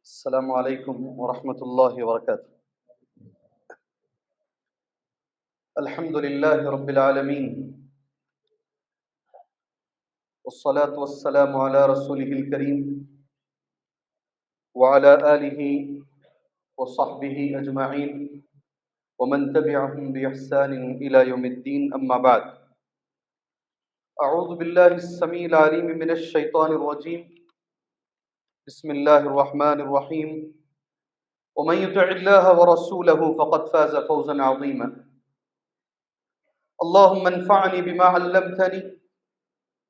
السلام علیکم ورحمۃ اللہ وبرکاتہ۔ الحمد للہ رب العالمین، والصلاة والسلام علی رسولہ الکریم وعلی آلہ وصحبہ اجمعین ومن تبعہم بإحسان الی یوم الدین، اما بعد۔ اعوذ باللہ السمیع العلیم من الشیطان الرجیم، بسم اللہ الرحمن الرحیم۔ ومن يطع الله ورسوله فقد فاز فوزا عظيما۔ اللهم انفعني بما علمتني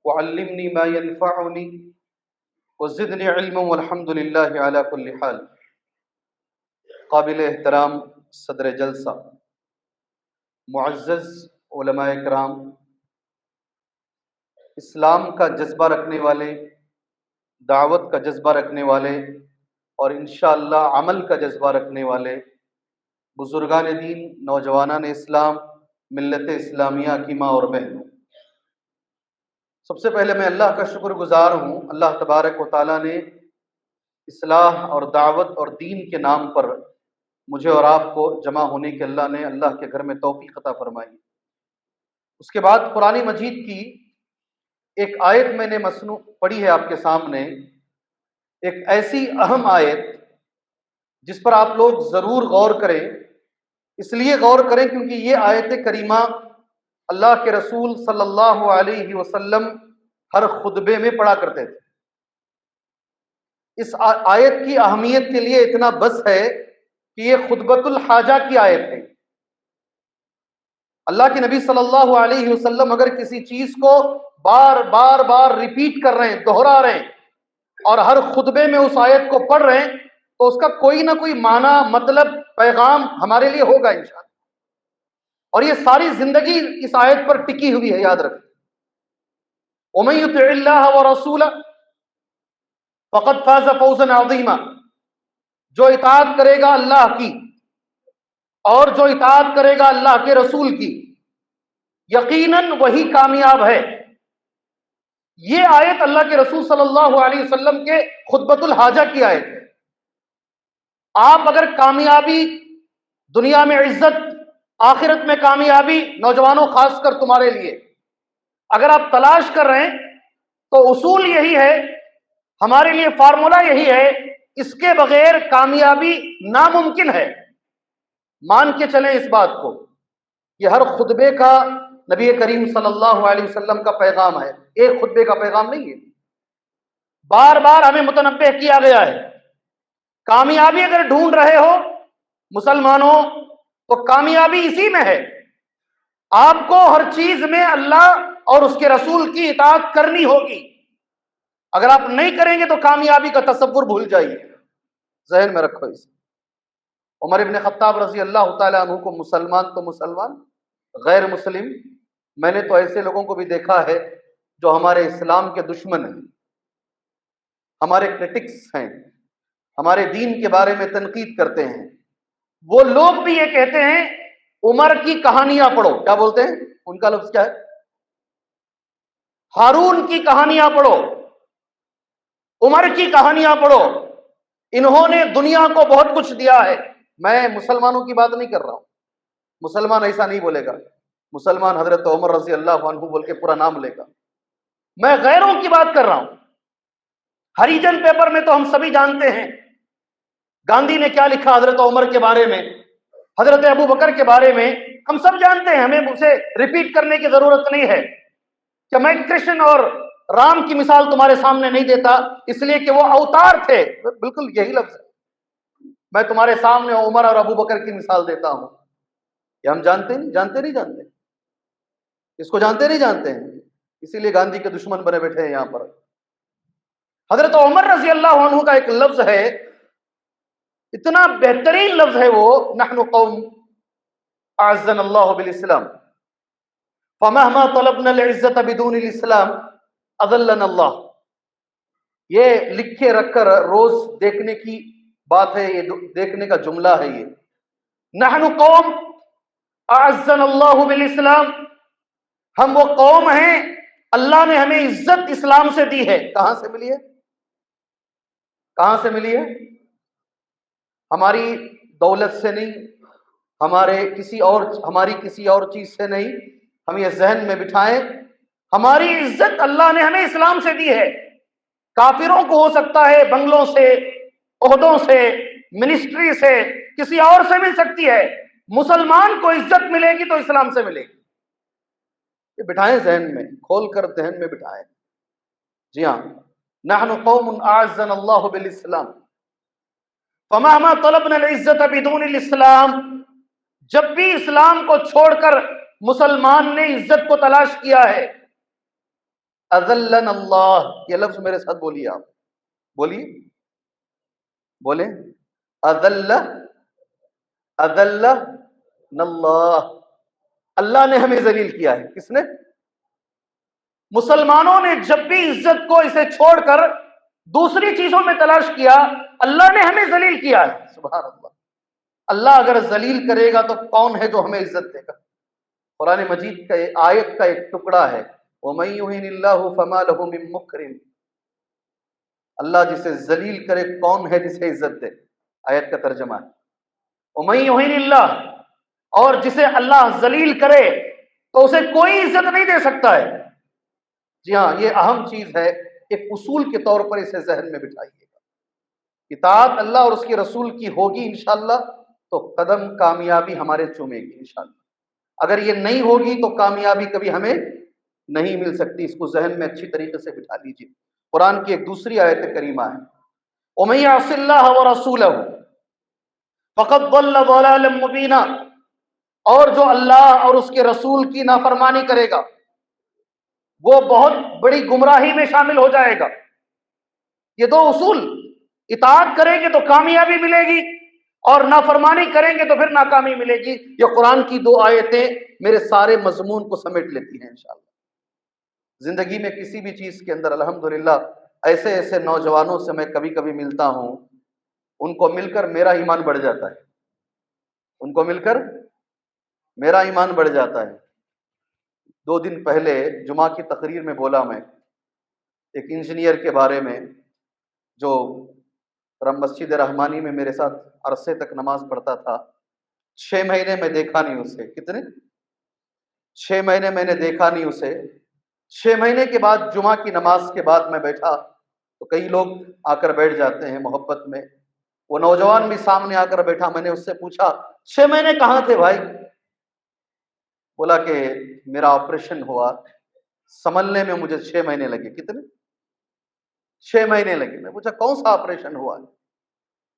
وعلمني ما ينفعني وزدني علما والحمد لله على كل حال۔ قابل احترام صدر جلسہ، معزز علماء کرام، اسلام کا جذبہ رکھنے والے، دعوت کا جذبہ رکھنے والے اور انشاءاللہ عمل کا جذبہ رکھنے والے بزرگان دین، نوجوانان اسلام، ملت اسلامیہ کی ماں اور بہنوں، سب سے پہلے میں اللہ کا شکر گزار ہوں۔ اللہ تبارک و تعالیٰ نے اصلاح اور دعوت اور دین کے نام پر مجھے اور آپ کو جمع ہونے کے اللہ کے گھر میں توفیق عطا فرمائی۔ اس کے بعد قرآن مجید کی ایک آیت میں نے مسنون پڑھی ہے آپ کے سامنے، ایک ایسی اہم آیت جس پر آپ لوگ ضرور غور کریں۔ اس لیے غور کریں کیونکہ یہ آیت کریمہ اللہ کے رسول صلی اللہ علیہ وسلم ہر خطبے میں پڑھا کرتے تھے۔ اس آیت کی اہمیت کے لیے اتنا بس ہے کہ یہ خطبۃ الحاجہ کی آیت ہے۔ اللہ کے نبی صلی اللہ علیہ وسلم اگر کسی چیز کو بار بار ریپیٹ کر رہے ہیں، دوہرا رہے ہیں اور ہر خطبے میں اس آیت کو پڑھ رہے ہیں تو اس کا کوئی نہ کوئی معنی، مطلب، پیغام ہمارے لیے ہوگا انشاءاللہ۔ اور یہ ساری زندگی اس آیت پر ٹکی ہوئی ہے، یاد رکھیں۔ وَمَن يُطِعِ اللَّهَ وَرَسُولَهُ فَقَدْ فَازَ فَوْزًا عَظِيمًا۔ جو اطاعت کرے گا اللہ کی اور جو اطاعت کرے گا اللہ کے رسول کی، یقیناً وہی کامیاب ہے۔ یہ آیت اللہ کے رسول صلی اللہ علیہ وسلم کے خطبۃ الحاجہ کی آیت ہے۔ آپ اگر کامیابی، دنیا میں عزت، آخرت میں کامیابی، نوجوانوں خاص کر تمہارے لیے اگر آپ تلاش کر رہے ہیں تو اصول یہی ہے، ہمارے لیے فارمولا یہی ہے، اس کے بغیر کامیابی ناممکن ہے۔ مان کے چلیں اس بات کو۔ یہ ہر خطبے کا نبی کریم صلی اللہ علیہ وسلم کا پیغام ہے، ایک خطبے کا پیغام نہیں ہے، بار بار ہمیں متنبہ کیا گیا ہے۔ کامیابی اگر ڈھونڈ رہے ہو مسلمانوں تو کامیابی اسی میں ہے۔ آپ کو ہر چیز میں اللہ اور اس کے رسول کی اطاعت کرنی ہوگی۔ اگر آپ نہیں کریں گے تو کامیابی کا تصور بھول جائیے، ذہن میں رکھو اسے۔ عمر ابن خطاب رضی اللہ تعالیٰ عنہ کو مسلمان تو مسلمان، غیر مسلم، میں نے تو ایسے لوگوں کو بھی دیکھا ہے جو ہمارے اسلام کے دشمن ہیں، ہمارے کرٹکس ہیں، ہمارے دین کے بارے میں تنقید کرتے ہیں۔ وہ لوگ بھی یہ کہتے ہیں عمر کی کہانیاں پڑھو۔ کیا بولتے ہیں؟ ان کا لفظ کیا ہے؟ ہارون کی کہانیاں پڑھو، عمر کی کہانیاں پڑھو، انہوں نے دنیا کو بہت کچھ دیا ہے۔ میں مسلمانوں کی بات نہیں کر رہا ہوں، مسلمان ایسا نہیں بولے گا، مسلمان حضرت عمر رضی اللہ عنہ بول کے پورا نام لے گا۔ میں غیروں کی بات کر رہا ہوں۔ ہریجن پیپر میں تو ہم سبھی جانتے ہیں گاندھی نے کیا لکھا حضرت عمر کے بارے میں، حضرت ابو بکر کے بارے میں، ہم سب جانتے ہیں، ہمیں اسے ریپیٹ کرنے کی ضرورت نہیں ہے کہ میں کرشن اور رام کی مثال تمہارے سامنے نہیں دیتا، اس لیے کہ وہ اوتار تھے، بالکل یہی لفظ ہے۔ میں تمہارے سامنے عمر اور ابو بکر کی مثال دیتا ہوں۔ یہ ہم جانتے نہیں جانتے، اس کو جانتے نہیں جانتے ہیں، اسی لیے گاندھی کے دشمن بنے بیٹھے ہیں یہاں پر۔ حضرت عمر رضی اللہ عنہ کا ایک لفظ ہے، اتنا بہترین لفظ ہے وہ، نحن قوم اعزنا اللہ بالاسلام فمہما طلبنا العزت بدون الاسلام اذلنا اللہ۔ یہ لکھے رکھ کر روز دیکھنے کی بات ہے، یہ دیکھنے کا جملہ ہے۔ یہ نحن قوم اعزنا اللہ بالاسلام، ہم وہ قوم ہیں اللہ نے ہمیں عزت اسلام سے دی ہے۔ کہاں سے ملی ہے؟ کہاں سے ملی ہے؟ ہماری دولت سے نہیں، ہماری کسی اور چیز سے نہیں. ہم یہ ذہن میں بٹھائیں، ہماری عزت اللہ نے ہمیں اسلام سے دی ہے. کافروں کو ہو سکتا ہے بنگلوں سے، عہدوں سے، منسٹری سے، کسی اور سے مل سکتی ہے. مسلمان کو عزت ملے گی تو اسلام سے ملے گی. یہ بٹھائیں ذہن میں، کھول کر ذہن میں بٹھائیں. جی ہاں، نحن قوم اعزنا اللہ بالاسلام فمہما طلبنا العزت بدون الاسلام. جب بھی اسلام کو چھوڑ کر مسلمان نے عزت کو تلاش کیا ہے، اذلنا اللہ. یہ لفظ میرے ساتھ بولیے، آپ بولیے، بولیں. اذلنا اللہ. اللہ نے ہمیں ذلیل کیا ہے. کس نے؟ مسلمانوں نے جب بھی عزت کو اسے چھوڑ کر دوسری چیزوں میں تلاش کیا، اللہ نے ہمیں ذلیل کیا ہے. سبحان اللہ. اللہ اگر ذلیل کرے گا تو کون ہے جو ہمیں عزت دے گا؟ قرآن مجید کا آیت کا ایک ٹکڑا ہے، وَمَن يُهِنِ اللَّهُ فَمَا لَهُ مِن مُكْرِمٍ. اللہ جسے ذلیل کرے کون ہے جسے عزت دے؟ آیت کا ترجمہ ہے وَمَن يُهِنِ اللَّهُ. اور جسے اللہ ذلیل کرے تو اسے کوئی عزت نہیں دے سکتا ہے. جی ہاں، یہ اہم چیز ہے. ایک اصول کے طور پر اسے ذہن میں بٹھائیے گا. اطاعت اللہ اور اس کے رسول کی ہوگی انشاءاللہ تو قدم کامیابی ہمارے چومے گی انشاءاللہ. اگر یہ نہیں ہوگی تو کامیابی کبھی ہمیں نہیں مل سکتی. اس کو ذہن میں اچھی طریقے سے بٹھا لیجیے. قرآن کی ایک دوسری آیت کریمہ ہے، وَمَن يَعْصِ اللَّهَ وَرَسُولَهُ فَقَدْ ضَلَّ ضَلَالًا مُبِينًا. اور جو اللہ اور اس کے رسول کی نافرمانی کرے گا وہ بہت بڑی گمراہی میں شامل ہو جائے گا. یہ دو اصول، اطاعت کریں گے تو کامیابی ملے گی اور نافرمانی کریں گے تو پھر ناکامی ملے گی. یہ قرآن کی دو آیتیں میرے سارے مضمون کو سمیٹ لیتی ہیں انشاءاللہ. زندگی میں کسی بھی چیز کے اندر الحمدللہ ایسے ایسے نوجوانوں سے میں کبھی کبھی ملتا ہوں، ان کو مل کر میرا ایمان بڑھ جاتا ہے. ان کو مل کر میرا ایمان بڑھ جاتا ہے. 2 دن پہلے جمعہ کی تقریر میں بولا میں ایک انجینئر کے بارے میں جو مسجد رحمانی میں میرے ساتھ عرصے تک نماز پڑھتا تھا. 6 مہینے میں دیکھا نہیں اسے. کتنے؟ 6 مہینے میں نے دیکھا نہیں اسے. 6 مہینے کے بعد جمعہ کی نماز کے بعد میں بیٹھا تو کئی لوگ آ کر بیٹھ جاتے ہیں محبت میں. وہ نوجوان بھی سامنے آ کر بیٹھا. میں نے اس سے پوچھا 6 مہینے کہاں تھے بھائی؟ بولا کہ میرا آپریشن ہوا، سنبھلنے میں مجھے 6 مہینے لگے. کتنے؟ 6 مہینے لگے. میں پوچھا کون سا آپریشن ہوا؟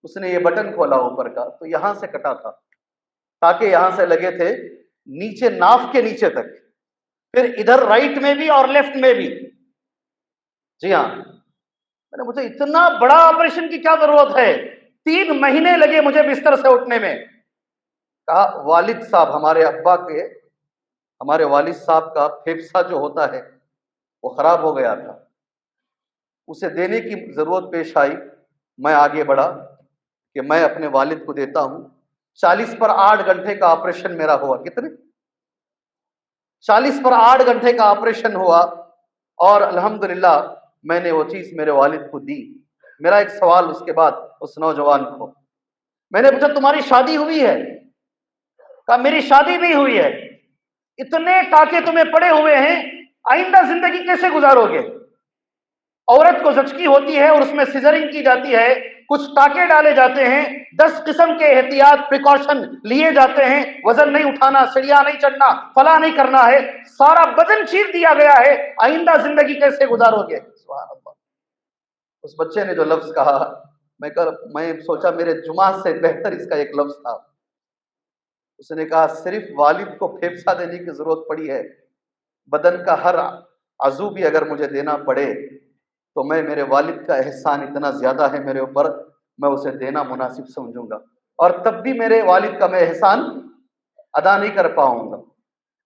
اس نے یہ بٹن کھولا اوپر کا تو یہاں سے کٹا تھا، تاکہ یہاں سے لگے تھے نیچے ناف کے نیچے تک، پھر ادھر رائٹ میں بھی اور لیفٹ میں بھی. جی ہاں. میں نے پوچھا اتنا بڑا آپریشن کی کیا ضرورت ہے؟ 3 مہینے لگے مجھے بستر سے اٹھنے میں. کہا والد صاحب، ہمارے والد صاحب کا پھیپھڑا جو ہوتا ہے وہ خراب ہو گیا تھا، اسے دینے کی ضرورت پیش آئی. میں آگے بڑھا کہ میں اپنے والد کو دیتا ہوں. 40 پر 8 گھنٹے کا آپریشن میرا ہوا. کتنے؟ 40 پر 8 گھنٹے کا آپریشن ہوا اور الحمدللہ میں نے وہ چیز میرے والد کو دی. میرا ایک سوال اس کے بعد اس نوجوان کو، میں نے پوچھا تمہاری شادی ہوئی ہے؟ کہا میری شادی بھی ہوئی ہے. اتنے ٹانکے تمہیں پڑے ہوئے ہیں، آئندہ زندگی کیسے گزارو گے؟ عورت کو زچگی ہوتی ہے اور اس میں سیزرنگ کی جاتی ہے، کچھ ٹانکے ڈالے جاتے ہیں، 10 قسم کے احتیاط پریکاشن لیے جاتے ہیں. وزن نہیں اٹھانا، سیڑھیاں نہیں چڑھنا، فلاں نہیں کرنا ہے، سارا بدن چیر دیا گیا ہے. آئندہ زندگی کیسے گزارو گے؟ سبحان اللہ. اس بچے نے جو لفظ کہا، میں سوچا میرے جمعہ سے بہتر اس کا ایک لفظ تھا. اس نے کہا صرف والد کو پھیپھڑا دینے کی ضرورت پڑی ہے، بدن کا ہر عضو بھی اگر مجھے دینا پڑے تو میں میرے والد کا احسان اتنا زیادہ ہے میرے اوپر، میں اسے دینا مناسب سمجھوں گا، اور تب بھی میرے والد کا میں احسان ادا نہیں کر پاؤں گا.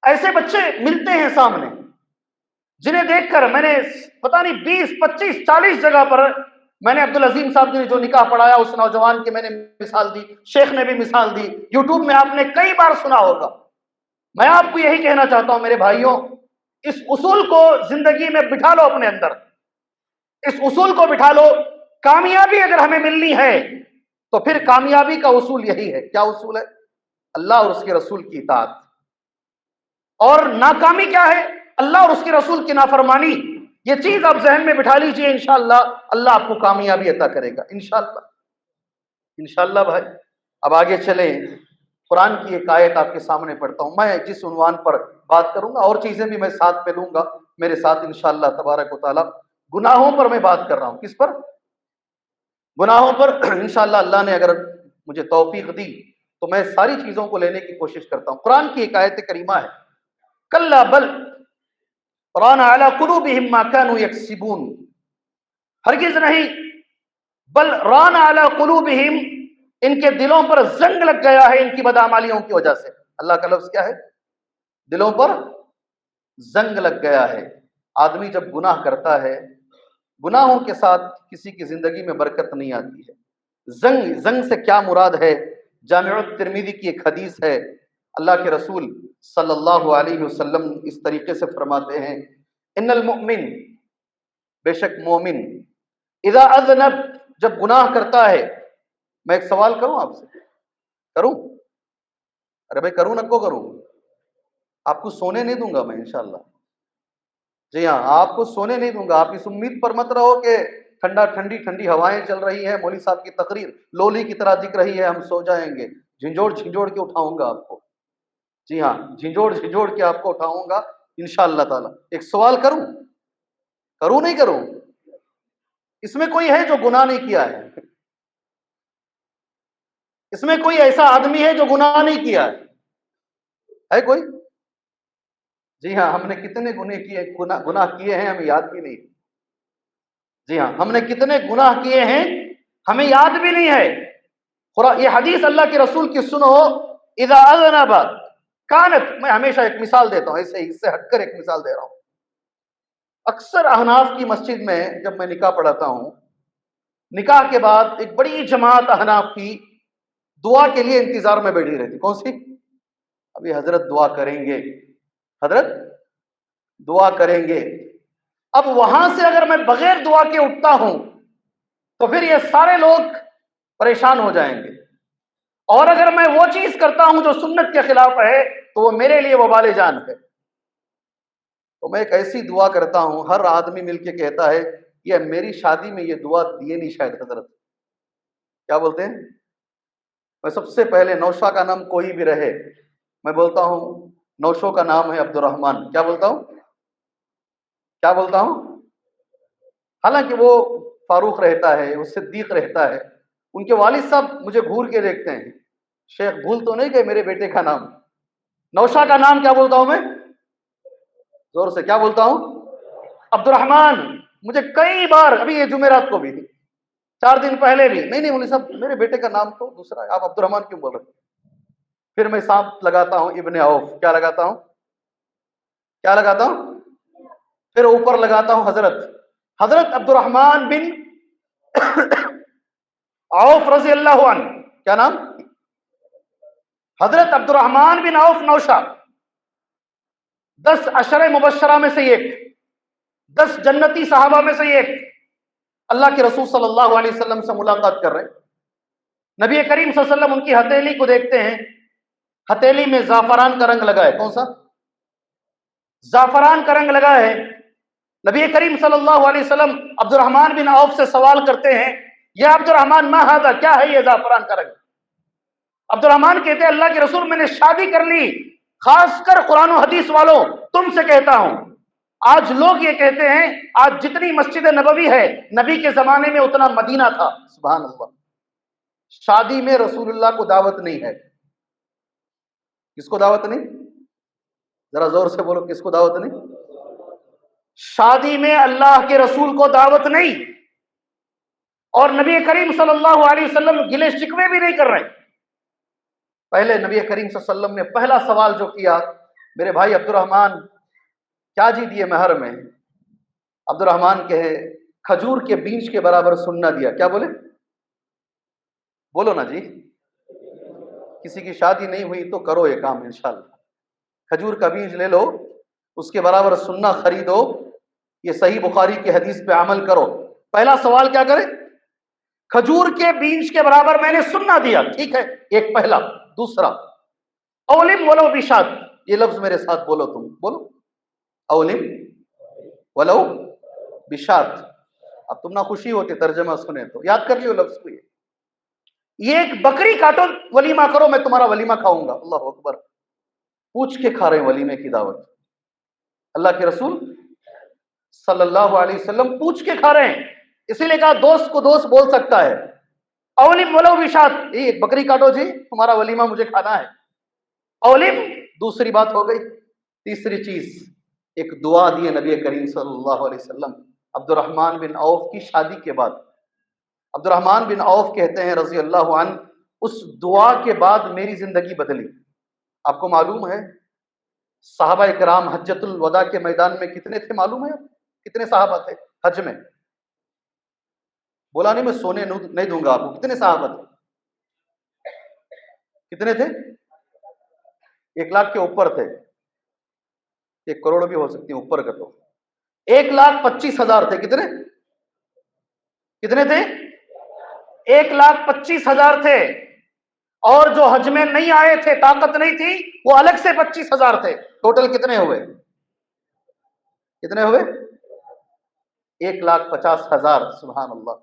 ایسے بچے ملتے ہیں سامنے جنہیں دیکھ کر میں نے پتہ نہیں 20 25 40 جگہ پر میں نے عبدالعظیم صاحب نے جو نکاح پڑھایا اس نوجوان کی میں نے مثال دی، شیخ نے بھی مثال دی، یوٹیوب میں آپ نے کئی بار سنا ہوگا. میں آپ کو یہی کہنا چاہتا ہوں میرے بھائیوں، اس اصول کو زندگی میں بٹھا لو اپنے اندر، اس اصول کو بٹھا لو. کامیابی اگر ہمیں ملنی ہے تو پھر کامیابی کا اصول یہی ہے. کیا اصول ہے؟ اللہ اور اس کے رسول کی اطاعت. اور ناکامی کیا ہے؟ اللہ اور اس کے رسول کی نافرمانی. یہ چیز آپ ذہن میں بٹھا لیجئے، انشاءاللہ اللہ آپ کو کامیابی عطا کرے گا انشاءاللہ. انشاءاللہ بھائی اب آگے چلیں. قرآن کی ایک آیت آپ کے سامنے پڑھتا ہوں. میں جس عنوان پر بات کروں گا اور چیزیں بھی میں ساتھ پہ لوں گا میرے ساتھ انشاءاللہ تبارک و تعالی. گناہوں پر میں بات کر رہا ہوں. کس پر؟ گناہوں پر. انشاءاللہ اللہ نے اگر مجھے توفیق دی تو میں ساری چیزوں کو لینے کی کوشش کرتا ہوں. قرآن کی ایک آیت کریمہ ہے، کلا بل ران علی قلوبہم ما کانوا یکسبون. ہرگز نہیں، بل ران علی قلوبہم، ان کے دلوں پر زنگ لگ گیا ہے ان کی بدعمالیوں کی وجہ سے. اللہ کا لفظ کیا ہے؟ دلوں پر زنگ لگ گیا ہے. آدمی جب گناہ کرتا ہے، گناہوں کے ساتھ کسی کی زندگی میں برکت نہیں آتی ہے. زنگ سے کیا مراد ہے؟ جامع الترمذی کی ایک حدیث ہے، اللہ کے رسول صلی اللہ علیہ وسلم اس طریقے سے فرماتے ہیں، ان المؤمن، بے شک مومن، اذا اذنب، جب گناہ کرتا ہے. میں ایک سوال کروں آپ سے؟ کروں؟ ارے بھائی کروں نہ کو کروں؟ آپ کو سونے نہیں دوں گا میں انشاءاللہ. جی ہاں، آپ کو سونے نہیں دوں گا. آپ اس امید پر مت رہو کہ ٹھنڈی ہوائیں چل رہی ہیں، مولوی صاحب کی تقریر لولی کی طرح دکھ رہی ہے، ہم سو جائیں گے. جھنجھوڑ کے اٹھاؤں گا آپ کو. جی ہاں، جھنجھوڑ کے آپ کو اٹھاؤں گا انشاءاللہ تعالی. ایک سوال کروں نہیں کروں؟ اس میں کوئی ہے جو گناہ نہیں کیا ہے؟ اس میں کوئی ایسا آدمی ہے جو گناہ نہیں کیا ہے کوئی؟ جی ہاں، ہم نے کتنے گناہ کیے ہیں ہمیں یاد بھی نہیں. جی ہاں، ہم نے کتنے گناہ کیے ہیں ہمیں یاد بھی نہیں ہے. یہ حدیث اللہ کے رسول کی سنو، اذا اذنب کانت. میں ہمیشہ ایک مثال دیتا ہوں، ایسے اس سے ہٹ کر ایک مثال دے رہا ہوں. اکثر احناف کی مسجد میں جب میں نکاح پڑھاتا ہوں، نکاح کے بعد ایک بڑی جماعت احناف کی دعا کے لیے انتظار میں بیٹھی رہتی. کون سی؟ ابھی حضرت دعا کریں گے، حضرت دعا کریں گے. اب وہاں سے اگر میں بغیر دعا کے اٹھتا ہوں تو پھر یہ سارے لوگ پریشان ہو جائیں گے. اور اگر میں وہ چیز کرتا ہوں جو سنت کے خلاف ہے تو وہ میرے لیے وبال جان ہے. تو میں ایک ایسی دعا کرتا ہوں، ہر آدمی مل کے کہتا ہے یہ میری شادی میں یہ دعا دیے نہیں شاید حضرت. کیا بولتے ہیں؟ میں سب سے پہلے نوشا کا نام کوئی بھی رہے، میں بولتا ہوں نوشو کا نام ہے عبد الرحمن. کیا بولتا ہوں؟ حالانکہ وہ فاروق رہتا ہے، وہ صدیق رہتا ہے. ان کے والد صاحب مجھے گھور کے دیکھتے ہیں، شیخ بھول تو نہیں کہ میرے بیٹے کا نام نوشا کا نام کیا بولتا ہوں میں؟ زور سے کیا بولتا ہوں؟ عبد الرحمن. مجھے کئی بار، ابھی یہ جمعرات کو بھی 4 دن پہلے بھی، نہیں مولوی صاحب میرے بیٹے کا نام تو دوسرا ہے، آپ عبد الرحمن کیوں بول رہے ہیں؟ پھر میں ساتھ لگاتا ہوں ابن عوف. کیا لگاتا ہوں؟ پھر اوپر لگاتا ہوں حضرت عبد الرحمن بن عوف رضی اللہ عنہ. کیا نام؟ حضرت عبد الرحمن بن عوف نوشا، 10 عشر مبشرہ میں سے ایک، 10 جنتی صحابہ میں سے ایک. اللہ کے رسول صلی اللہ علیہ وسلم سے ملاقات کر رہے ہیں. نبی کریم صلی اللہ علیہ وسلم ان کی ہتھیلی کو دیکھتے ہیں، ہتھیلی میں زعفران کا رنگ لگا ہے. کون سا؟ زعفران کا رنگ لگا ہے. نبی کریم صلی اللہ علیہ وسلم عبد الرحمن بن عوف سے سوال کرتے ہیں، یا عبد الرحمن ما ھذا، کیا ہے یہ زعفران کا رنگ؟ عبد الرحمن کہتے ہیں اللہ کے رسول میں نے شادی کر لی، خاص کر قرآن و حدیث والوں تم سے کہتا ہوں. آج لوگ یہ کہتے ہیں آج جتنی مسجد نبوی ہے نبی کے زمانے میں اتنا مدینہ تھا. سبحان اللہ. شادی میں رسول اللہ کو دعوت نہیں ہے. کس کو دعوت نہیں؟ ذرا زور سے بولو، کس کو دعوت نہیں؟ شادی میں اللہ کے رسول کو دعوت نہیں. اور نبی کریم صلی اللہ علیہ وسلم گلے شکوے بھی نہیں کر رہے. پہلے نبی کریم صلی اللہ علیہ وسلم نے پہلا سوال جو کیا، میرے بھائی عبد الرحمن کیا جی دیے مہر میں؟ عبد الرحمن کہے کھجور کے بیج کے برابر سننا دیا. کیا بولے؟ بولو نا جی. کسی کی شادی نہیں ہوئی تو کرو یہ کام انشاءاللہ. کھجور کا بیج لے لو، اس کے برابر سننا خریدو، یہ صحیح بخاری کی حدیث پہ عمل کرو. پہلا سوال کیا کرے؟ کھجور کے بیج کے برابر میں نے سننا دیا، ٹھیک ہے، ایک پہلا۔ دوسرا اولم ولو بشات، یہ لفظ میرے ساتھ بولو، تم بولو، اولم ولو بشات۔ اب تم نہ خوشی ہوتی ترجمہ سنے تو یاد کر لیو لفظ کو، یہ ایک بکری کاٹو، ولیمہ کرو، میں تمہارا ولیمہ کھاؤں گا۔ اللہ اکبر، پوچھ کے کھا رہے ہیں ولیمے کی دعوت، اللہ کے رسول صلی اللہ علیہ وسلم پوچھ کے کھا رہے ہیں، اسی لیے کہا دوست کو دوست بول سکتا ہے۔ اولم ولو بشات، ایک بکری کاٹو جی، تمہارا ولیمہ مجھے کھانا ہے۔ اولم، دوسری بات ہو گئی۔ تیسری چیز، ایک دعا دی نبی کریم صلی اللہ علیہ وسلم عبد الرحمن بن عوف کی شادی کے بعد۔ عبد الرحمن بن عوف کہتے ہیں رضی اللہ عنہ، اس دعا کے بعد میری زندگی بدلی۔ آپ کو معلوم ہے صحابہ کرام حجۃ الوداع کے میدان میں کتنے تھے؟ معلوم ہے کتنے صحابہ تھے حج میں؟ بولا نہیں میں سونے نہیں دوں گا آپ کو، کتنے صحابہ تھے؟ کتنے تھے؟ 1,00,000 کے اوپر تھے، 1 کروڑ بھی ہو سکتی ہیں اوپر کا، تو 1,25,000 تھے۔ کتنے تھے؟ 1,25,000 تھے، اور جو حج میں نہیں آئے تھے، طاقت نہیں تھی، وہ الگ سے 25,000 تھے۔ ٹوٹل کتنے ہوئے؟ 1,50,000۔ سبحان اللہ،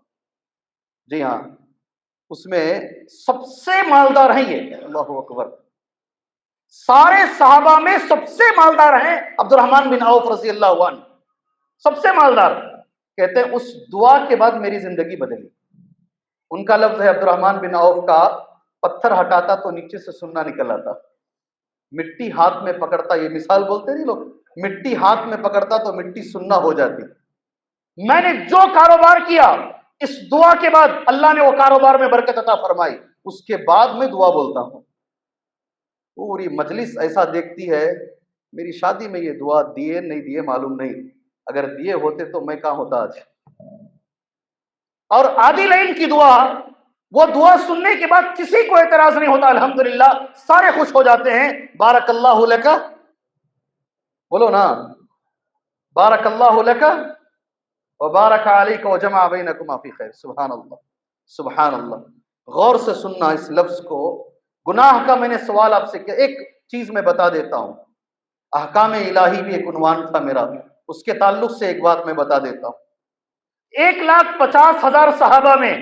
جی ہاں، اس میں سب سے مالدار ہیں یہ، اللہ اکبر، سارے صحابہ میں سب سے مالدار ہیں عبد الرحمن بن عوف رضی اللہ عنہ، سب سے مالدار۔ کہتے ہیں اس دعا کے بعد میری زندگی بدلی۔ ان کا لفظ ہے عبد الرحمن بن عوف کا، پتھر ہٹاتا تو نیچے سے سننا نکل آتا، مٹی ہاتھ میں پکڑتا، یہ مثال بولتے نہیں لوگ، مٹی ہاتھ میں پکڑتا تو مٹی سننا ہو جاتی۔ میں نے جو کاروبار کیا اس دعا کے بعد اللہ نے وہ کاروبار میں برکت عطا فرمائی، اس کے بعد میں دعا بولتا ہوں، پوری مجلس ایسا دیکھتی ہے میری شادی میں یہ دعا دیے نہیں دیے معلوم نہیں، اگر دیے ہوتے تو میں کہاں ہوتا آج۔ اور عادی لائن کی دعا، وہ دعا سننے کے بعد کسی کو اعتراض نہیں ہوتا، الحمدللہ سارے خوش ہو جاتے ہیں۔ بارک اللہ لک، بولو نا، بارک اللہ لک وبارک علیک وجمع بینکما فی خیر۔ سبحان اللہ، سبحان اللہ۔ غور سے سننا اس لفظ کو۔ گناہ کا میں نے سوال آپ سے کیا، ایک چیز میں بتا دیتا ہوں، احکام الہی بھی ایک عنوان تھا میرا، اس کے تعلق سے ایک بات میں بتا دیتا ہوں۔ 1,50,000 صحابہ میں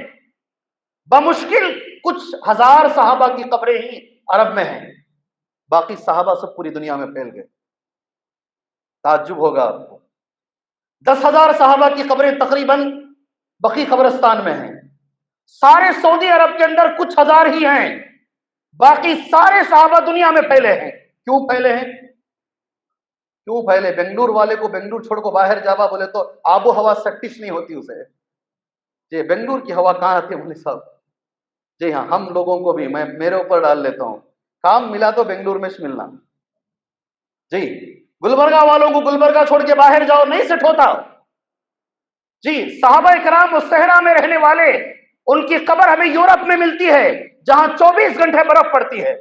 بمشکل کچھ ہزار صحابہ کی قبریں ہی عرب میں ہیں، باقی صحابہ سب پوری دنیا میں پھیل گئے۔ تعجب ہوگا آپ کو، 10,000 صحابہ کی قبریں تقریباً بقی قبرستان میں ہیں، سارے سعودی عرب کے اندر کچھ ہزار ہی ہیں، باقی سارے صحابہ دنیا میں پھیلے ہیں۔ کیوں پھیلے ہیں؟ کیوں پھیلے؟ بنگلور والے کو بنگلور چھوڑ کو باہر جاوا بولے تو آب و ہوا سٹش نہیں ہوتی اسے، جی بنگلور کی ہوا کہاں آتی ہے مولوی صاحب؟ جی ہاں، ہم لوگوں کو بھی، میں میرے اوپر ڈال لیتا ہوں، کام ملا تو بنگلور میں ملنا، جی گلبرگہ والوں کو گلبرگہ چھوڑ کے باہر جاؤ نہیں سیٹ ہوتا، جی صحابہ کرام وہ صحرا میں رہنے والے، ان کی قبر ہمیں یورپ میں ملتی ہے جہاں 24 گھنٹے برف پڑتی ہے،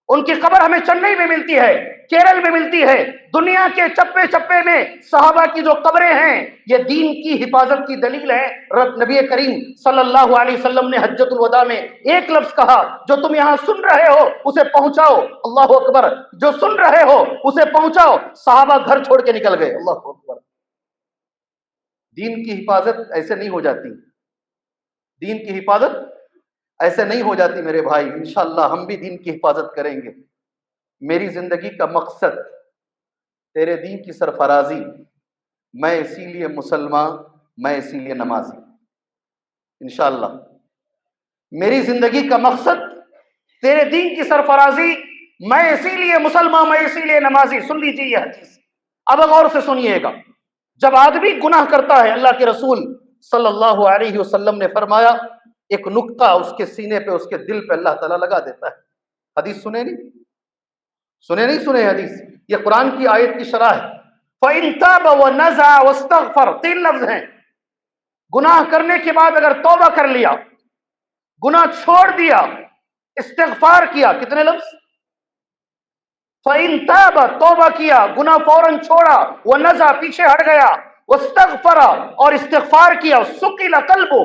ان کی قبر ہمیں چنئی میں ملتی ہے، کیرل میں ملتی ہے، دنیا کے چپے چپے میں صحابہ کی جو قبریں ہیں یہ دین کی حفاظت کی دلیل ہے۔ نبی کریم صلی اللہ علیہ وسلم نے حجۃ الوداع میں ایک لفظ کہا، جو تم یہاں سن رہے ہو اسے پہنچاؤ، اللہ اکبر، جو سن رہے ہو اسے پہنچاؤ۔ صحابہ گھر چھوڑ کے نکل گئے، اللہ اکبر۔ دین کی حفاظت ایسے نہیں ہو جاتی، دین کی حفاظت ایسے نہیں ہو جاتی میرے بھائی، انشاءاللہ ہم بھی دین کی حفاظت کریں گے۔ میری زندگی کا مقصد تیرے دین کی سرفرازی، میں اسی لیے مسلمان، میں اسی لیے نمازی، انشاءاللہ میری زندگی کا مقصد تیرے دین کی سرفرازی، میں اسی لیے مسلمان، میں اسی لیے نمازی۔ سن لیجیے یہ حدیث، اب غور سے سنیے گا۔ جب آدمی گناہ کرتا ہے، اللہ کے رسول صلی اللہ علیہ وسلم نے فرمایا ایک نقطہ اس کے سینے پہ، اس کے دل پہ اللہ تعالیٰ لگا دیتا ہے۔ حدیث سنے نہیں سنے حدیث، یہ قرآن کی آیت کی شرح ہے۔ فَإِن تَابَ وَنَزَعَ وَاسْتَغْفَرَ، 3 لفظ ہیں، گناہ کرنے کے بعد اگر توبہ کر لیا، گناہ چھوڑ دیا، استغفار کیا، کتنے لفظ؟ فَإِن تَابَ، توبہ کیا، گناہ فوراً چھوڑا، وَنَزَعَ، پیچھے ہٹ گیا، وَاسْتَغْفَرَ، اور استغفار کیا، سُقِلَ قَلْبُ،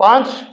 5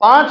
5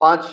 5।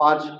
5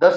10।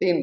3।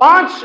5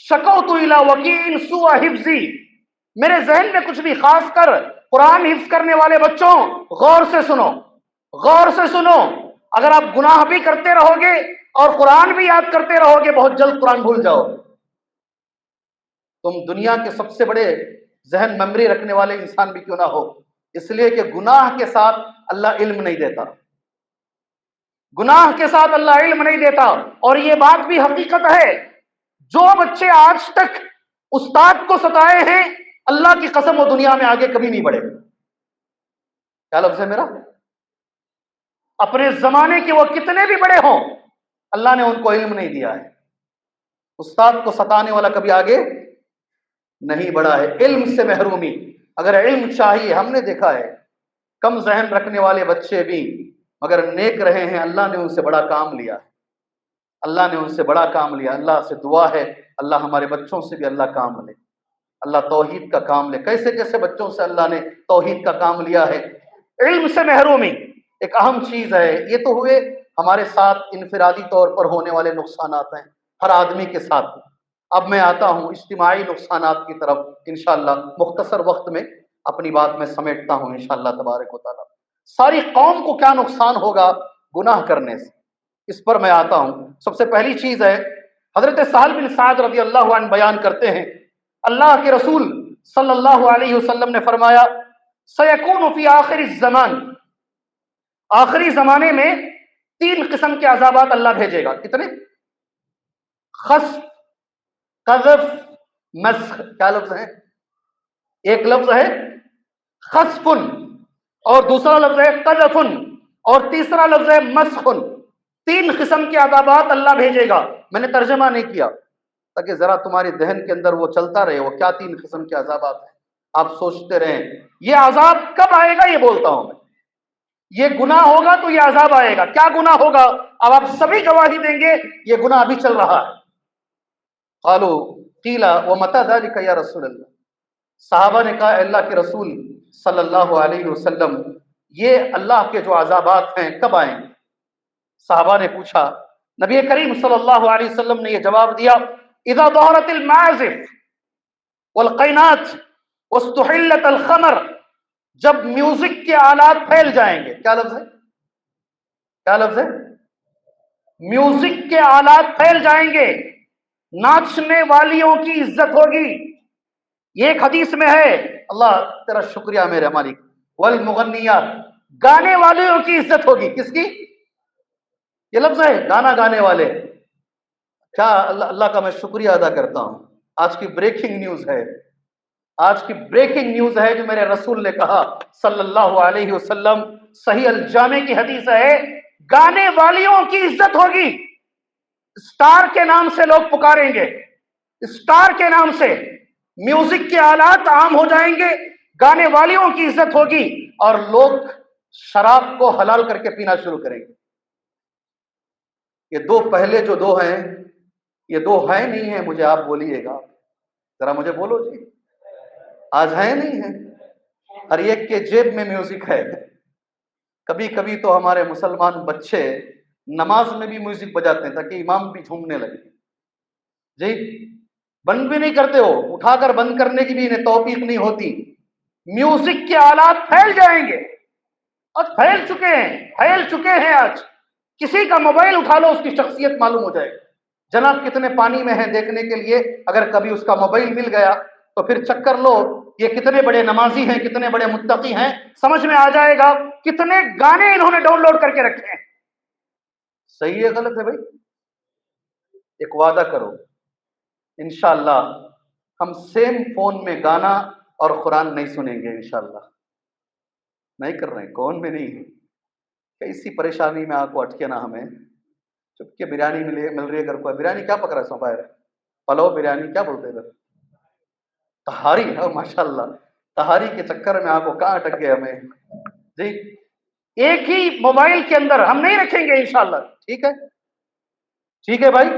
شکوت الی وکیل سوء حفظی، میرے ذہن میں کچھ بھی، خاص کر قرآن حفظ کرنے والے بچوں غور سے سنو، غور سے سنو، اگر آپ گناہ بھی کرتے رہو گے اور قرآن بھی یاد کرتے رہو گے بہت جلد قرآن بھول جاؤ گے۔ تم دنیا کے سب سے بڑے ذہن میموری رکھنے والے انسان بھی کیوں نہ ہو، اس لیے کہ گناہ کے ساتھ اللہ علم نہیں دیتا، گناہ کے ساتھ اللہ علم نہیں دیتا۔ اور یہ بات بھی حقیقت ہے، جو بچے آج تک استاد کو ستائے ہیں اللہ کی قسم وہ دنیا میں آگے کبھی نہیں بڑھے۔ کیا لفظ ہے میرا؟ اپنے زمانے کے وہ کتنے بھی بڑے ہوں اللہ نے ان کو علم نہیں دیا ہے۔ استاد کو ستانے والا کبھی آگے نہیں بڑھا ہے، علم سے محرومی۔ اگر علم چاہیے، ہم نے دیکھا ہے کم ذہن رکھنے والے بچے بھی مگر نیک رہے ہیں، اللہ نے ان سے بڑا کام لیا ہے، اللہ نے ان سے بڑا کام لیا۔ اللہ سے دعا ہے اللہ ہمارے بچوں سے بھی اللہ کام لے، اللہ توحید کا کام لے۔ کیسے کیسے بچوں سے اللہ نے توحید کا کام لیا ہے۔ علم سے محرومی ایک اہم چیز ہے۔ یہ تو ہوئے ہمارے ساتھ انفرادی طور پر ہونے والے نقصانات ہیں ہر آدمی کے ساتھ۔ اب میں آتا ہوں اجتماعی نقصانات کی طرف، انشاءاللہ مختصر وقت میں اپنی بات میں سمیٹتا ہوں انشاءاللہ تبارک و تعالی۔ ساری قوم کو کیا نقصان ہوگا گناہ کرنے سے، اس پر میں آتا ہوں۔ سب سے پہلی چیز ہے، حضرت سہل بن سعد رضی اللہ عنہ بیان کرتے ہیں اللہ کے رسول صلی اللہ علیہ وسلم نے فرمایا سیکون فی آخر الزمان، آخری زمانے میں 3 قسم کے عذابات اللہ بھیجے گا۔ کتنے؟ خسف، قذف، مسخ۔ کیا لفظ ہے؟ ایک لفظ ہے خسف اور دوسرا لفظ ہے قذف اور تیسرا لفظ ہے مسخ۔ 3 قسم کے عذابات اللہ بھیجے گا۔ میں نے ترجمہ نہیں کیا تاکہ ذرا تمہاری ذہن کے اندر وہ چلتا رہے، وہ کیا 3 قسم کے عذابات ہیں، آپ سوچتے رہیں یہ عذاب کب آئے گا۔ یہ بولتا ہوں میں، یہ گناہ ہوگا تو یہ عذاب آئے گا۔ کیا گناہ ہوگا؟ اب آپ سبھی گواہی دیں گے یہ گناہ ابھی چل رہا ہے۔ قالوا قیل ومتی ذلک یا رسول اللہ، صحابہ نے کہا اے اللہ کے رسول صلی اللہ علیہ وسلم یہ اللہ کے جو عذابات ہیں کب آئیں گے؟ صحابہ نے پوچھا، نبی کریم صلی اللہ علیہ وسلم نے یہ جواب دیا اذا ظہرت المعازف والقینات واستحلت الخمر، جب میوزک کے آلات پھیل جائیں گے۔ کیا لفظ ہے؟ کیا لفظ ہے؟ میوزک کے آلات پھیل جائیں گے، ناچنے والیوں کی عزت ہوگی۔ یہ ایک حدیث میں ہے، اللہ تیرا شکریہ میرے مالک، والمغنیات، گانے والوں کی عزت ہوگی۔ کس کی؟ یہ لفظ ہے گانا گانے والے۔ کیا اللہ کا میں شکریہ ادا کرتا ہوں۔ آج کی بریکنگ نیوز ہے، آج کی بریکنگ نیوز ہے جو میرے رسول نے کہا صلی اللہ علیہ وسلم، صحیح الجامع کی حدیث ہے، گانے والیوں کی عزت ہوگی۔ اسٹار کے نام سے لوگ پکاریں گے، اسٹار کے نام سے میوزک کے آلات عام ہو جائیں گے، گانے والیوں کی عزت ہوگی اور لوگ شراب کو حلال کر کے پینا شروع کریں گے۔ یہ 2 پہلے جو 2 ہیں، یہ 2 ہیں نہیں ہیں؟ مجھے آپ بولیے گا، ذرا مجھے بولو جی، آج ہیں نہیں ہیں؟ ہر ایک کے جیب میں میوزک ہے۔ کبھی کبھی تو ہمارے مسلمان بچے نماز میں بھی میوزک بجاتے ہیں تاکہ امام بھی جھومنے لگے۔ جی بند بھی نہیں کرتے ہو، اٹھا کر بند کرنے کی بھی انہیں توفیق نہیں ہوتی۔ میوزک کے آلات پھیل جائیں گے، آج پھیل چکے ہیں، پھیل چکے ہیں۔ آج کسی کا موبائل اٹھا لو اس کی شخصیت معلوم ہو جائے گی، جناب کتنے پانی میں ہیں دیکھنے کے لیے۔ اگر کبھی اس کا موبائل مل گیا تو پھر چکر لو یہ کتنے بڑے نمازی ہیں، کتنے بڑے متقی ہیں، سمجھ میں آ جائے گا کتنے گانے انہوں نے ڈاؤن لوڈ کر کے رکھے ہیں۔ صحیح ہے غلط ہے بھائی؟ ایک وعدہ کرو، انشاءاللہ ہم سیم فون میں گانا اور قرآن نہیں سنیں گے انشاءاللہ۔ نہیں کر رہے ہیں، کون میں نہیں ہے؟ کیسی پریشانی میں آپ کو اٹکے نا، ہمیں چپ کے بریانی مل رہی ہے گھر کو۔ بریانی کیا پک رہا ہے سو باہر؟ پلو بریانی کیا بولتے ہیں ادھر؟ تہاری ہے ماشاءاللہ۔ تہاری کے چکر میں آپ کو کہاں اٹک گئے ہمیں جی۔ ایک ہی موبائل کے اندر ہم نہیں رکھیں گے انشاءاللہ، ٹھیک ہے؟ ٹھیک ہے بھائی،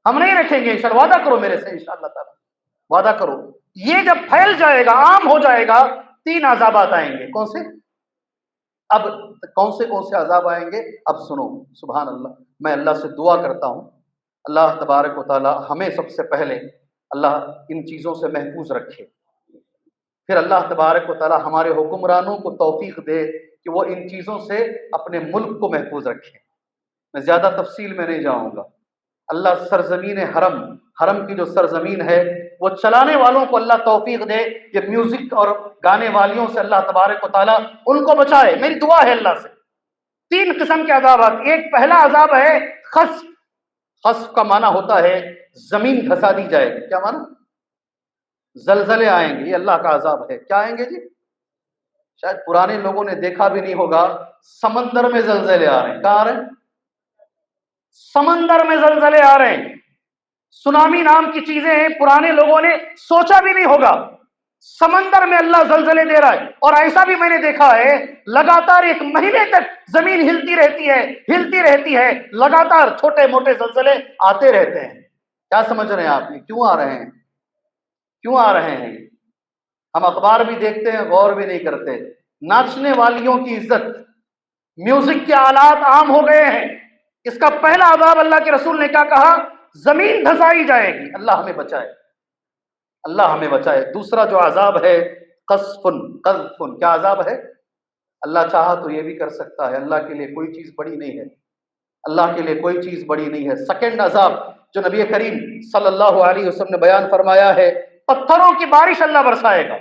ہم نہیں رکھیں گے انشاءاللہ۔ وعدہ کرو میرے سے انشاءاللہ تعالی، وعدہ کرو۔ یہ جب پھیل جائے گا، عام ہو جائے گا، 3 عذابات آئیں گے۔ کون سے؟ اب کون سے عذاب آئیں گے؟ اب سنو، سبحان اللہ، میں اللہ سے دعا کرتا ہوں اللہ تبارک و تعالی ہمیں سب سے پہلے اللہ ان چیزوں سے محفوظ رکھے، پھر اللہ تبارک و تعالی ہمارے حکمرانوں کو توفیق دے کہ وہ ان چیزوں سے اپنے ملک کو محفوظ رکھیں۔ میں زیادہ تفصیل میں نہیں جاؤں گا۔ اللہ سرزمین حرم، حرم کی جو سرزمین ہے وہ چلانے والوں کو اللہ توفیق دے کہ میوزک اور گانے والیوں سے اللہ تبارک و تعالیٰ ان کو بچائے۔ میری دعا ہے اللہ سے۔ 3 قسم کے عذابات، ایک پہلا عذاب ہے خسف۔ خسف کا معنی ہوتا ہے زمین دھسا دی جائے گی۔ کیا معنی؟ زلزلے آئیں گے، یہ اللہ کا عذاب ہے۔ کیا آئیں گے جی؟ شاید پرانے لوگوں نے دیکھا بھی نہیں ہوگا، سمندر میں زلزلے آ رہے ہیں۔ کہاں آ رہے ہیں؟ سمندر میں زلزلے آ رہے ہیں۔ سونامی نام کی چیزیں ہیں، پرانے لوگوں نے سوچا بھی نہیں ہوگا۔ سمندر میں اللہ زلزلے دے رہا ہے، اور ایسا بھی میں نے دیکھا ہے لگاتار 1 مہینے تک زمین ہلتی رہتی ہے، لگاتار چھوٹے موٹے زلزلے آتے رہتے ہیں۔ کیا سمجھ رہے ہیں آپ؟ یہ کیوں آ رہے ہیں؟ کیوں آ رہے ہیں؟ ہم اخبار بھی دیکھتے ہیں، غور بھی نہیں کرتے۔ ناچنے والیوں کی عزت، میوزک کے آلات عام ہو گئے ہیں۔ اس کا پہلا عذاب اللہ کے رسول نے کیا کہا؟ زمین دھسائی جائے گی۔ اللہ ہمیں بچائے، اللہ ہمیں بچائے۔ دوسرا جو عذاب ہے قذف، کیا عذاب ہے؟ اللہ چاہا تو یہ بھی کر سکتا ہے، اللہ کے لیے کوئی چیز بڑی نہیں ہے، اللہ کے لیے کوئی چیز بڑی نہیں ہے۔ سیکنڈ عذاب جو نبی کریم صلی اللہ علیہ وسلم نے بیان فرمایا ہے، پتھروں کی بارش اللہ برسائے گا۔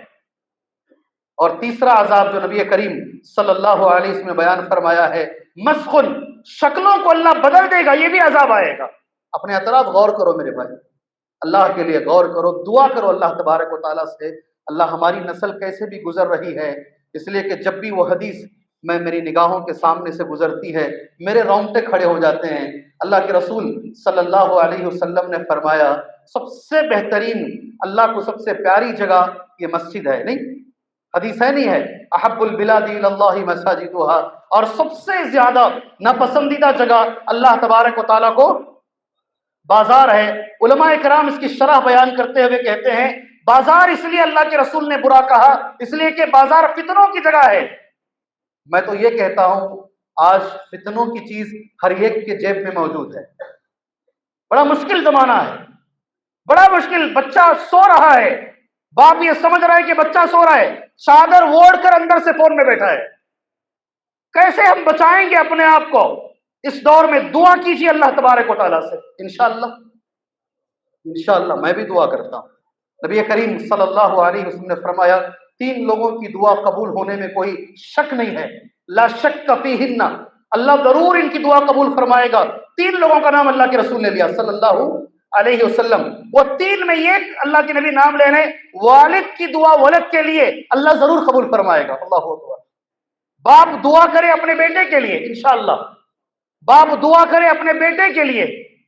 اور تیسرا عذاب جو نبی کریم صلی اللہ علیہ وسلم نے بیان فرمایا ہے، مسخ، شکلوں کو اللہ بدل دے گا، یہ بھی عذاب آئے گا۔ اپنے اطراف غور کرو میرے بھائی، اللہ کے لیے غور کرو، دعا کرو اللہ تبارک و تعالیٰ سے، اللہ ہماری نسل کیسے بھی گزر رہی ہے، اس لیے کہ جب بھی وہ حدیث میری نگاہوں کے سامنے سے گزرتی ہے میرے رونگٹے کھڑے ہو جاتے ہیں۔ اللہ کے رسول صلی اللہ علیہ وسلم نے فرمایا سب سے بہترین، اللہ کو سب سے پیاری جگہ یہ مسجد ہے، نہیں حدیث ہے نہیں ہے، احب البلاد الی اللہ مساجدها، اور سب سے زیادہ ناپسندیدہ جگہ اللہ تبارک و تعالیٰ کو بازار ہے۔ علماء کرام اس کی شرح بیان کرتے ہوئے کہتے ہیں بازار اس لیے اللہ کے رسول نے برا کہا اس لیے کہ بازار فتنوں کی جگہ ہے۔ میں تو یہ کہتا ہوں آج فتنوں کی چیز ہر ایک کے جیب میں موجود ہے۔ بڑا مشکل زمانہ ہے، بڑا مشکل۔ بچہ سو رہا ہے، باپ یہ سمجھ رہا ہے کہ بچہ سو رہا ہے، چادر اوڑھ کر اندر سے فون میں بیٹھا ہے۔ کیسے ہم بچائیں گے اپنے آپ کو اس دور میں؟ دعا کیجیے اللہ تبارک و تعالیٰ سے، انشاءاللہ میں بھی دعا کرتا ہوں۔ نبی کریم صلی اللہ علیہ وسلم نے فرمایا 3 لوگوں کی دعا قبول ہونے میں کوئی شک نہیں ہے، لا شک فیہن، اللہ ضرور ان کی دعا قبول فرمائے گا۔ 3 لوگوں کا نام اللہ کے رسول نے لیا صلی اللہ علیہ وسلم، وہ 3 میں ایک اللہ کے نبی نام لے رہے، والد کی دعا ولد کے لیے اللہ ضرور قبول فرمائے گا۔ اللہ اکبر۔ باپ دعا کرے اپنے بیٹے کے لیے، انشاءاللہ باپ دعا کرے اپنے بیٹے کے لیے،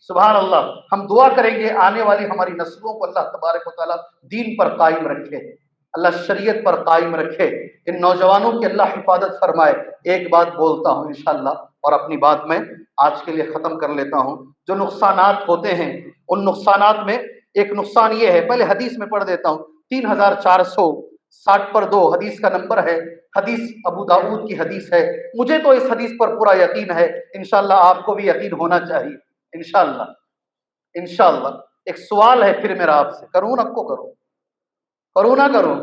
سبحان اللہ۔ ہم دعا کریں گے آنے والی ہماری نسلوں کو اللہ تبارک و تعالیٰ دین پر قائم رکھے، اللہ شریعت پر قائم رکھے، ان نوجوانوں کی اللہ حفاظت فرمائے۔ ایک بات بولتا ہوں انشاءاللہ اور اپنی بات میں آج کے لیے ختم کر لیتا ہوں۔ جو نقصانات ہوتے ہیں ان نقصانات میں ایک نقصان یہ ہے، پہلے حدیث میں پڑھ دیتا ہوں، 3460/2 حدیث کا نمبر ہے، حدیث ابو داؤد کی حدیث ہے۔ مجھے تو اس حدیث پر پورا یقین ہے، انشاءاللہ آپ کو بھی یقین ہونا چاہیے انشاءاللہ۔ ایک سوال ہے پھر میرا آپ سے، کروں نہ کروں؟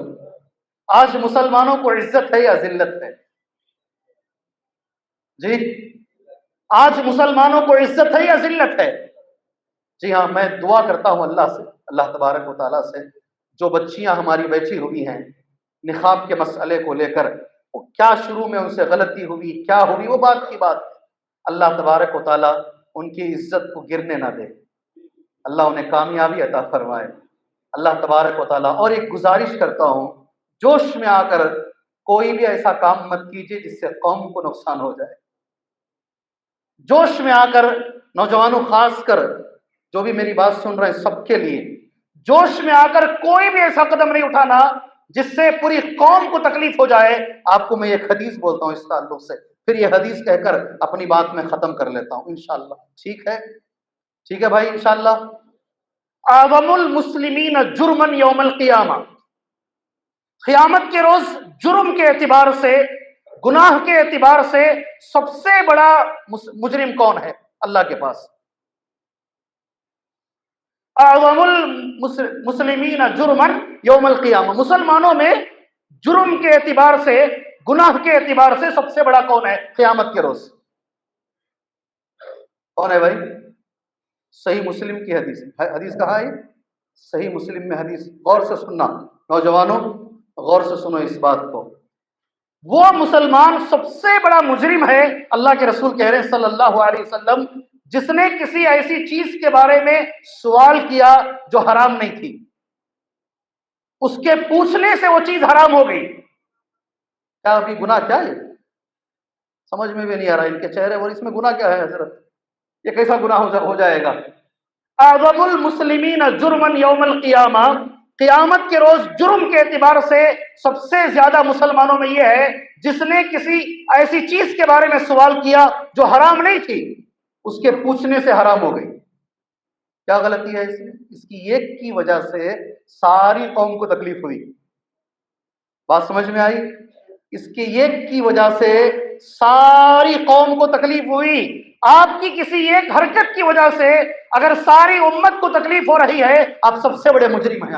آج مسلمانوں کو عزت ہے یا ذلت ہے؟ جی آج مسلمانوں کو عزت ہے یا ذلت ہے؟ جی ہاں، میں دعا کرتا ہوں اللہ سے، اللہ تبارک و تعالیٰ سے، جو بچیاں ہماری بیٹھی ہوئی ہیں نقاب کے مسئلے کو لے کر، وہ کیا شروع میں ان سے غلطی ہوئی، کیا ہوئی، وہ بات کی بات ہے، اللہ تبارک و تعالیٰ ان کی عزت کو گرنے نہ دے، اللہ انہیں کامیابی عطا فرمائے، اللہ تبارک و تعالیٰ۔ اور ایک گزارش کرتا ہوں، جوش میں آ کر کوئی بھی ایسا کام مت کیجیے جس سے قوم کو نقصان ہو جائے۔ جوش میں آ کر نوجوانوں، خاص کر جو بھی میری بات سن رہے ہیں سب کے لیے، جوش میں آ کر کوئی بھی ایسا قدم نہیں اٹھانا جس سے پوری قوم کو تکلیف ہو جائے۔ آپ کو میں ایک حدیث بولتا ہوں اس تعلق سے، پھر یہ حدیث کہہ کر اپنی بات میں ختم کر لیتا ہوں انشاءاللہ۔ ٹھیک ہے بھائی، انشاءاللہ۔ اعظم المسلمین جرمن یوم القیامہ، قیامت کے روز جرم کے اعتبار سے، گناہ کے اعتبار سے سب سے بڑا مجرم کون ہے اللہ کے پاس؟ اعظم المسلمین جرما یوم القیامہ، مسلمانوں میں جرم کے اعتبار سے، گناہ کے اعتبار سے سب سے بڑا کون ہے قیامت کے روز؟ کون ہے بھائی؟ صحیح مسلم کی حدیث، حدیث کہاں ہے؟ صحیح مسلم میں حدیث، غور سے سننا نوجوانوں، غور سے سنو اس بات کو۔ وہ مسلمان سب سے بڑا مجرم ہے، اللہ کے رسول کہہ رہے ہیں صلی اللہ علیہ وسلم، جس نے کسی ایسی چیز کے بارے میں سوال کیا جو حرام نہیں تھی، اس کے پوچھنے سے وہ چیز حرام ہو گئی۔ کیا ابھی گناہ کیا ہے؟ سمجھ میں بھی نہیں آ رہا ان کے چہرے، اور اس میں گناہ کیا ہے حضرت؟ یہ کیسا گناہ ہو جائے گا؟ اعظم المسلمین جرما یوم القیامہ، قیامت کے روز جرم کے اعتبار سے سب سے زیادہ مسلمانوں میں یہ ہے جس نے کسی ایسی چیز کے بارے میں سوال کیا جو حرام نہیں تھی، اس کے پوچھنے سے حرام ہو گئی۔ کیا غلطی ہے اس میں؟ اس کی ایک کی وجہ سے ساری قوم کو تکلیف ہوئی۔ بات سمجھ میں آئی؟ اس کی ایک کی وجہ سے ساری قوم کو تکلیف ہوئی۔ آپ کی کسی ایک حرکت کی وجہ سے اگر ساری امت کو تکلیف ہو رہی ہے، آپ سب سے بڑے مجرم ہیں۔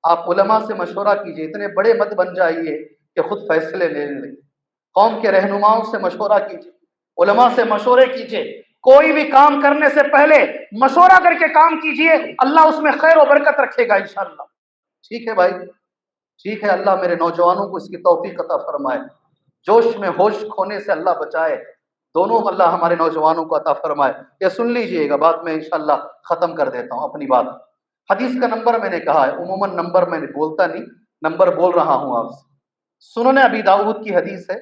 آپ علماء سے مشورہ کیجئے، اتنے بڑے مت بن جائیے کہ خود فیصلے لے لیں۔ قوم کے رہنماؤں سے مشورہ کیجئے، علماء سے مشورے کیجئے، کوئی بھی کام کرنے سے پہلے مشورہ کر کے کام کیجئے، اللہ اس میں خیر و برکت رکھے گا انشاءاللہ۔ ٹھیک ہے بھائی، ٹھیک ہے، اللہ میرے نوجوانوں کو اس کی توفیق عطا فرمائے، جوش میں ہوش کھونے سے اللہ بچائے، دونوں اللہ ہمارے نوجوانوں کو عطا فرمائے۔ یہ سن لیجئے گا، بات میں انشاءاللہ ختم کر دیتا ہوں اپنی بات۔ حدیث کا نمبر میں نے کہا ہے، عموماً نمبر میں نے بولتا نہیں، نمبر بول رہا ہوں آپ سے۔ سنن ابی داؤد کی حدیث ہے،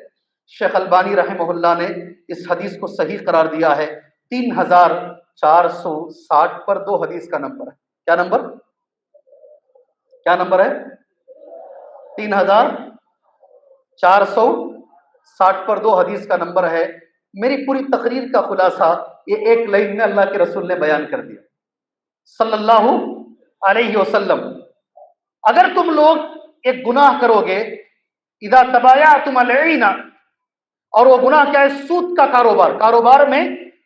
شیخ البانی رحمہ اللہ نے اس حدیث کو صحیح قرار دیا ہے۔ 3460 پر دو حدیث کا نمبر ہے۔ کیا نمبر؟ کیا نمبر ہے؟ 3460 پر دو حدیث کا نمبر ہے۔ میری پوری تقریر کا خلاصہ یہ ایک لائن میں اللہ کے رسول نے بیان کر دیا صلی اللہ علیہ وسلم۔ اگر تم لوگ ایک گناہ کرو گے، اذا تبایعتم العینا، اور وہ گناہ کیا ہے؟ سود کا کاروبار، کاروبار میں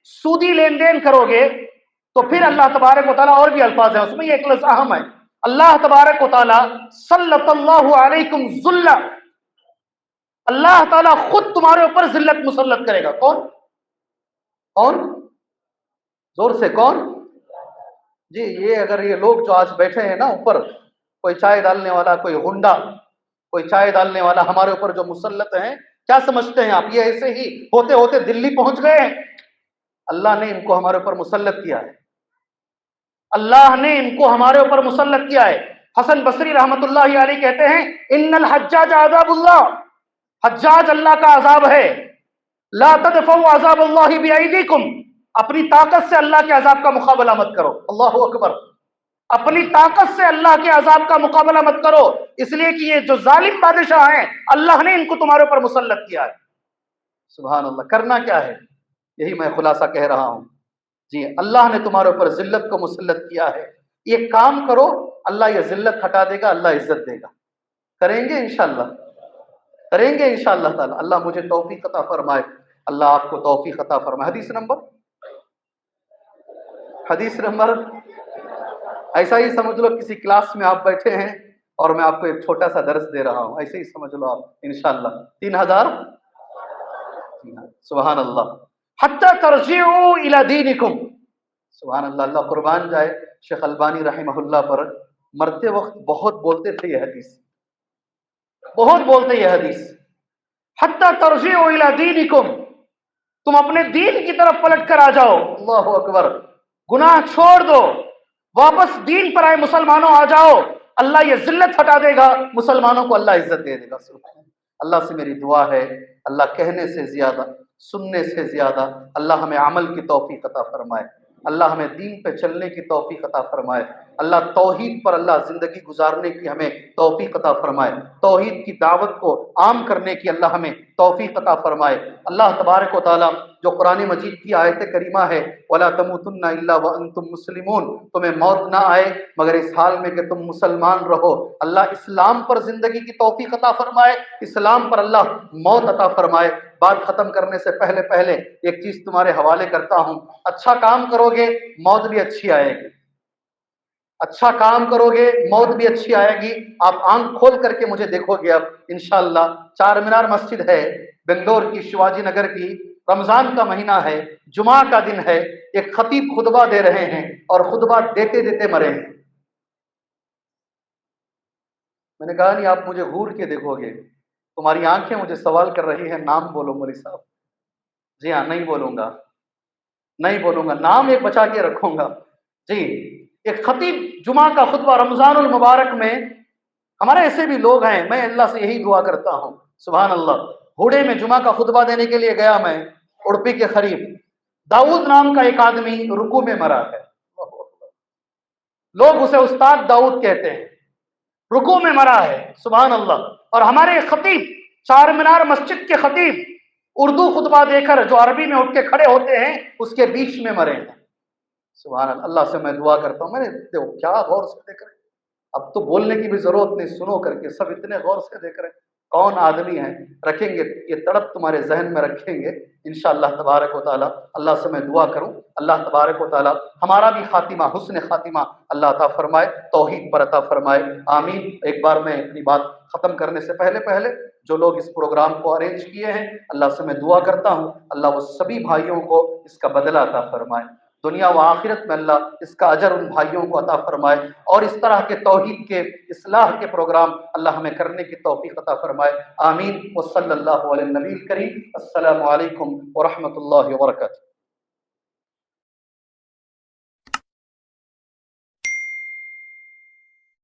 سودی لین دین کرو گے، تو پھر اللہ تبارک و تعالیٰ، اور بھی الفاظ ہیں اس میں، یہ ایک لفظ اہم ہے، اللہ تبارک و تعالیٰ سلط اللہ علیکم ذلہ، اللہ تعالیٰ خود تمہارے اوپر ذلت مسلط کرے گا۔ کون؟ کون؟ زور سے کون؟ جی یہ اگر یہ لوگ جو آج بیٹھے ہیں نا اوپر، کوئی چائے ڈالنے والا، کوئی ہنڈا، کوئی چائے ڈالنے والا ہمارے اوپر جو مسلط ہیں، کیا سمجھتے ہیں آپ یہ ایسے ہی ہوتے ہوتے دلی پہنچ گئے ہیں؟ اللہ نے ان کو ہمارے اوپر مسلط کیا ہے، اللہ نے ان کو ہمارے اوپر مسلط کیا ہے۔ حسن بصری رحمت اللہ علیہ کہتے ہیں، ان الحجاج عذاب اللہ، حجاج اللہ کا عذاب ہے، لا تدفعوا عذاب اللہ بایدیکم، اپنی طاقت سے اللہ کے عذاب کا مقابلہ مت کرو۔ اللہ اکبر، اپنی طاقت سے اللہ کے عذاب کا مقابلہ مت کرو، اس لیے کہ یہ جو ظالم بادشاہ ہیں اللہ نے ان کو تمہارے اوپر مسلط کیا ہے۔ سبحان اللہ، کرنا کیا ہے؟ یہی میں خلاصہ کہہ رہا ہوں جی، اللہ نے تمہارے اوپر ذلت کو مسلط کیا ہے، یہ کام کرو، اللہ یہ ذلت ہٹا دے گا، اللہ عزت دے گا۔ کریں گے انشاءاللہ، کریں گے انشاءاللہ تعالی۔ اللہ مجھے توفیق عطا فرمائے، اللہ آپ کو توفیق عطا فرمائے۔ حدیث نمبر ایسا ہی سمجھ لو کسی کلاس میں آپ بیٹھے ہیں اور میں آپ کو ایک چھوٹا سا درس دے رہا ہوں، ایسے ہی سمجھ لو آپ انشاءاللہ۔ 3000 سبحان اللہ، حتی ترجعوا الی دینکم، سبحان اللہ، اللہ قربان جائے شیخ البانی رحمہ اللہ پر، مرتے وقت بہت بولتے تھے یہ حدیث، بہت بولتے یہ حدیث، حتی ترجعوا الی دینکم، تم اپنے دین کی طرف پلٹ کر آ جاؤ۔ اللہ اکبر، گناہ چھوڑ دو، واپس دین پر آئے، مسلمانوں آ جاؤ، اللہ یہ ذلت ہٹا دے گا، مسلمانوں کو اللہ عزت دے دے گا۔ اللہ سے میری دعا ہے، اللہ کہنے سے زیادہ، سننے سے زیادہ اللہ ہمیں عمل کی توفیق عطا فرمائے، اللہ ہمیں دین پہ چلنے کی توفیق عطا فرمائے، اللہ توحید پر اللہ زندگی گزارنے کی ہمیں توفیق عطا فرمائے، توحید کی دعوت کو عام کرنے کی اللہ ہمیں توفیق عطا فرمائے۔ اللہ تبارک و تعالیٰ جو قرآن مجید کی آیت کریمہ ہے وَلَا تَمُوتُنَّ إِلَّا وَأَنْتُمْ مُسْلِمُونَ، تمہیں موت نہ آئے مگر اس حال میں کہ تم مسلمان رہو، اللہ اسلام پر زندگی کی توفیق عطا فرمائے، اسلام پر اللہ موت عطا فرمائے۔ بات ختم کرنے سے پہلے ایک چیز تمہارے حوالے کرتا ہوں، اچھا کام کرو گے موت بھی اچھی آئے گی، اچھا کام کرو گے موت بھی اچھی آئے گی۔ آپ آنکھ کھول کر کے مجھے دیکھو گے اب انشاءاللہ، چار مینار مسجد ہے بنگلور کی، شیواجی نگر کی، رمضان کا مہینہ ہے، جمعہ کا دن ہے، ایک خطیب خطبہ دے رہے ہیں اور خطبہ دیتے دیتے مرے ہیں۔ میں نے کہا نہیں آپ مجھے گھور کے دیکھو گے، تمہاری آنکھیں مجھے سوال کر رہی ہیں نام بولو مولوی صاحب۔ جی ہاں، نہیں بولوں گا، نہیں بولوں گا، نام ایک بچا کے رکھوں گا۔ جی، ایک خطیب جمعہ کا خطبہ رمضان المبارک میں، ہمارے ایسے بھی لوگ ہیں، میں اللہ سے یہی دعا کرتا ہوں سبحان اللہ۔ ہوڑے میں جمعہ کا خطبہ دینے کے لیے گیا میں، اڑپی کے قریب، داؤد نام کا ایک آدمی رکوع میں مرا ہے، لوگ اسے استاد داؤد کہتے ہیں، رکوع میں مرا ہے سبحان اللہ۔ اور ہمارے خطیب چار مینار مسجد کے خطیب اردو خطبہ دے کر جو عربی میں اٹھ کے کھڑے ہوتے ہیں اس کے بیچ میں مرے ہیں سبحان اللہ۔ اللہ سے میں دعا کرتا ہوں، میں نے دیکھو کیا غور سے دیکھ رہے ہیں، اب تو بولنے کی بھی ضرورت نہیں، سنو کر کے سب اتنے غور سے دیکھ رہے ہیں کون آدمی ہیں، رکھیں گے یہ تڑپ تمہارے ذہن میں رکھیں گے انشاءاللہ تبارک و تعالی۔ اللہ سے میں دعا کروں اللہ تبارک و تعالی ہمارا بھی خاتمہ حسن خاتمہ اللہ عطا فرمائے، توحید پر عطا فرمائے، آمین۔ ایک بار میں اپنی بات ختم کرنے سے پہلے جو لوگ اس پروگرام کو ارینج کیے ہیں اللہ سے میں دعا کرتا ہوں اللہ وہ سبھی بھائیوں کو اس کا بدلہ عطا فرمائے، دنیا و آخرت میں اللہ اس کا اجر ان بھائیوں کو عطا فرمائے، اور اس طرح کے توحید کے اصلاح کے پروگرام اللہ ہمیں کرنے کی توفیق عطا فرمائے، آمین۔ وصلی اللہ علی النبی الکریم، السلام علیکم ورحمۃ اللہ وبرکاتہ۔